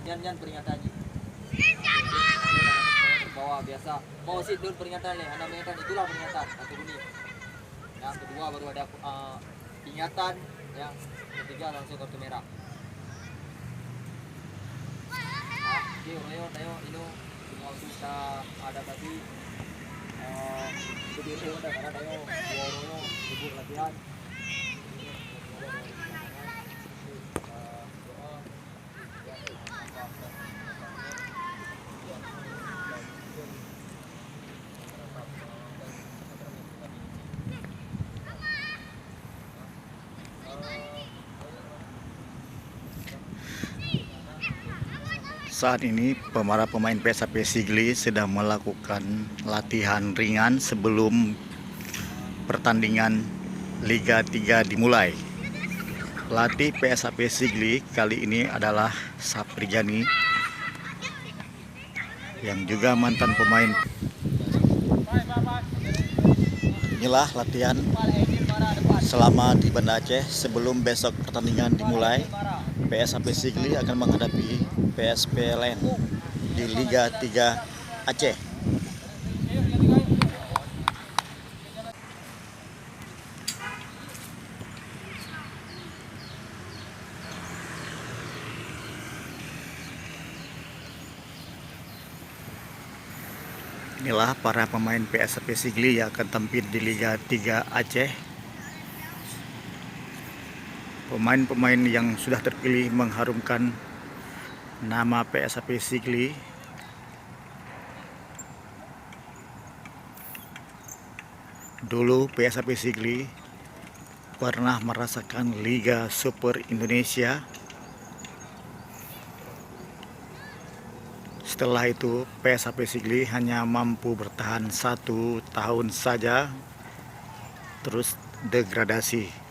Yan peringatan ji. Bawah biasa. Bawah sih dulu peringatan nih. Anda peringatan itulah peringatan. Satu bunyi. Yang kedua baru ada ingatan. Yang ketiga langsung kartu merah. Oke, tayo ino semua sudah ada tadi. Video udah karena tayo Royo sibuk latihan. Saat ini para pemain PSAP Sigli sedang melakukan latihan ringan sebelum pertandingan Liga 3 dimulai. Pelatih PSAP Sigli kali ini adalah Saprijani yang juga mantan pemain. Inilah latihan selama di Banda Aceh sebelum besok pertandingan dimulai. PSAP Sigli akan menghadapi PSPLN di Liga 3 Aceh. Inilah para pemain PSAP Sigli yang akan tampil di Liga 3 Aceh. Pemain-pemain yang sudah terpilih mengharumkan nama PSAP Sigli. Dulu PSAP Sigli pernah merasakan Liga Super Indonesia. Setelah itu PSAP Sigli hanya mampu bertahan 1 tahun saja, terus degradasi.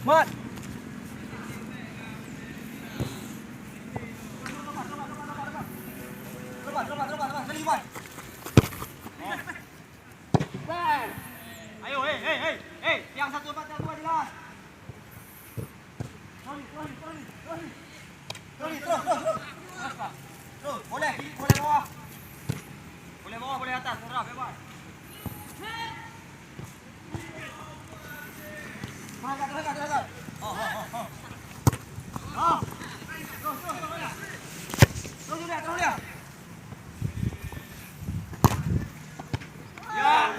Mat. Ayo, yang satu lepas, yang dua jelas. Terus, boleh bawah. Boleh bawah, boleh atas, terserah, bebas. Terangkat. Terus dia. Ya.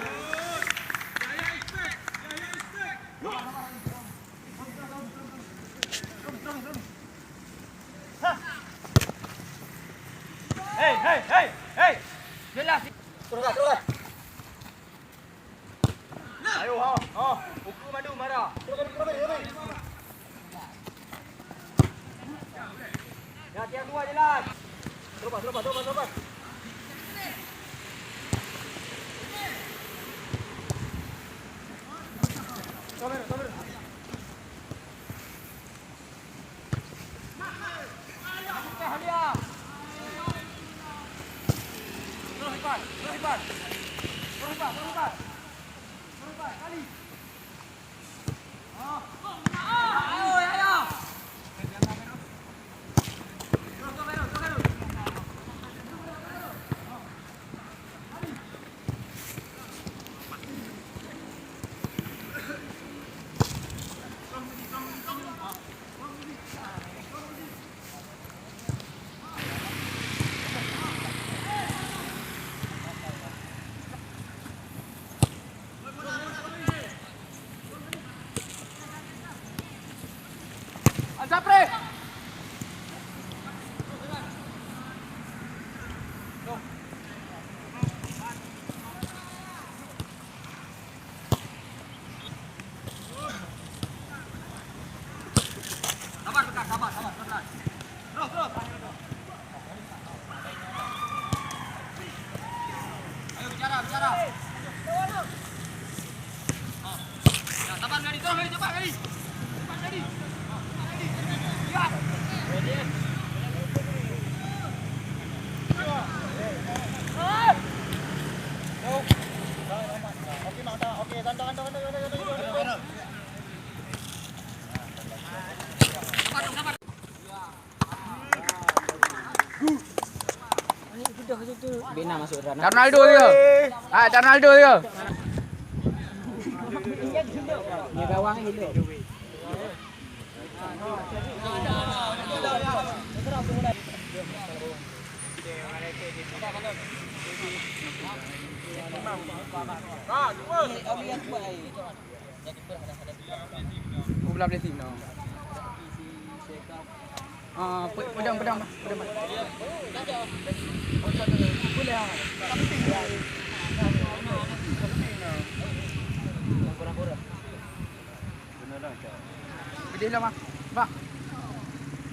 Hey. Jelas. Terus. Ayo, pukul madu marah. Terus. Ya, tiang dua jelas. Terus. Sabar. Terus lipat. Kali. Ayo. Zapre. Sabar, pelan. Terus. Ayo bicara. Ya, sabar Gadi, terus cepat Gadi. Ya. Oke, tanda. Sabar. Bina masuk ranah. Ronaldo dia. Ronaldo dia. Dia gawang hidup. Belah belah tim. Pedang. Gede lah, Mak.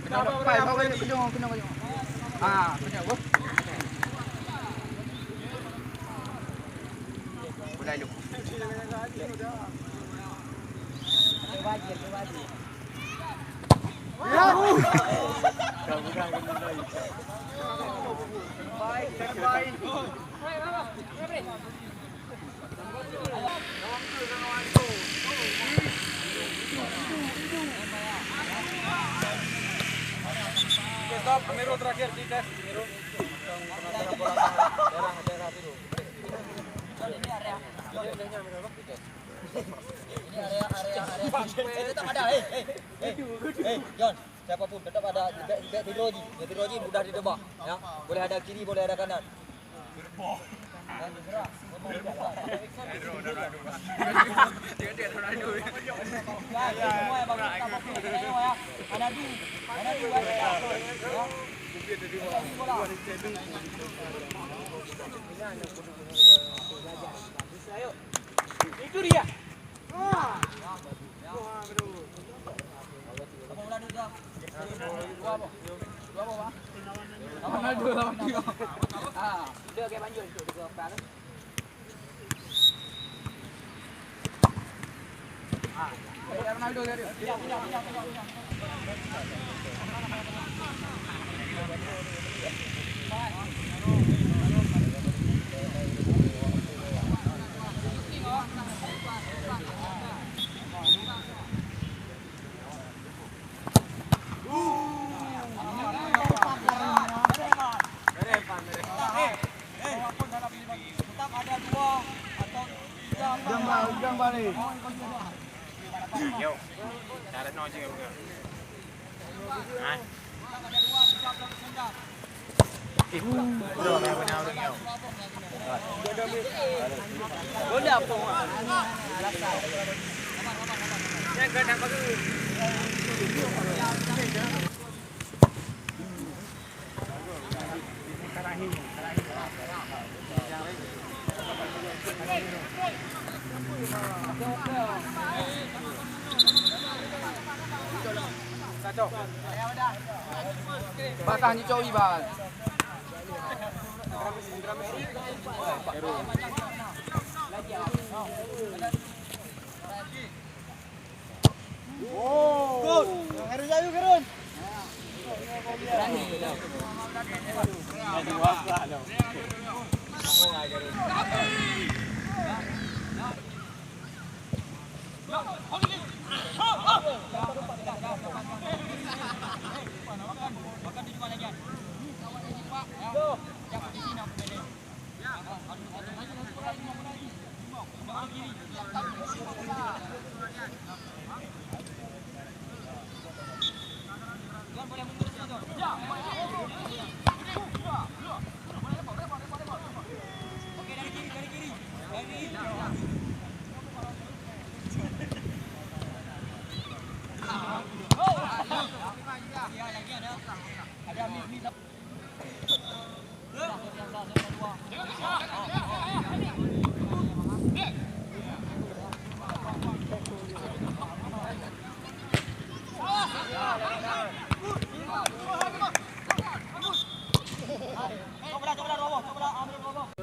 Kena kena. Kena apa? Udah lu. Wajib. Ya. Baik. Stop, Miro terakhir di tes. Miro. Daerah biru. Ini area. Ini area. Tetap ada. John, siapapun tetap ada hidroji mudah ditebak, ya. Boleh ada kiri, boleh ada kanan. Itu dia. Đưa cái bánh dừa được bán lắm. Ronaldo dia. Ujang balik. Yuk, cara nonton juga. Hah? Belum yang benar orang yuk. Bola apa? Yang kena pakai. Batang ni cowi bang. Gol. Harus ayu Gerun.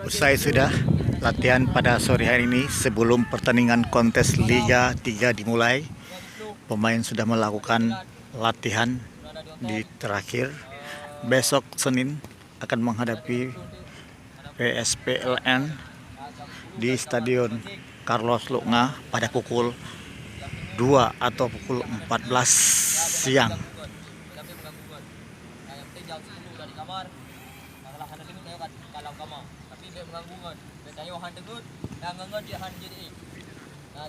Usai sudah latihan pada sore hari ini sebelum pertandingan kontes Liga 3 dimulai. Pemain sudah melakukan latihan di terakhir. Besok Senin akan menghadapi PSPLN di Stadion Carlos Luknga pada pukul 2 atau pukul 14 siang.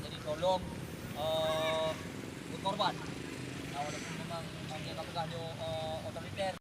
Jadi tolong korban. Walaupun memang dia kapal otoriter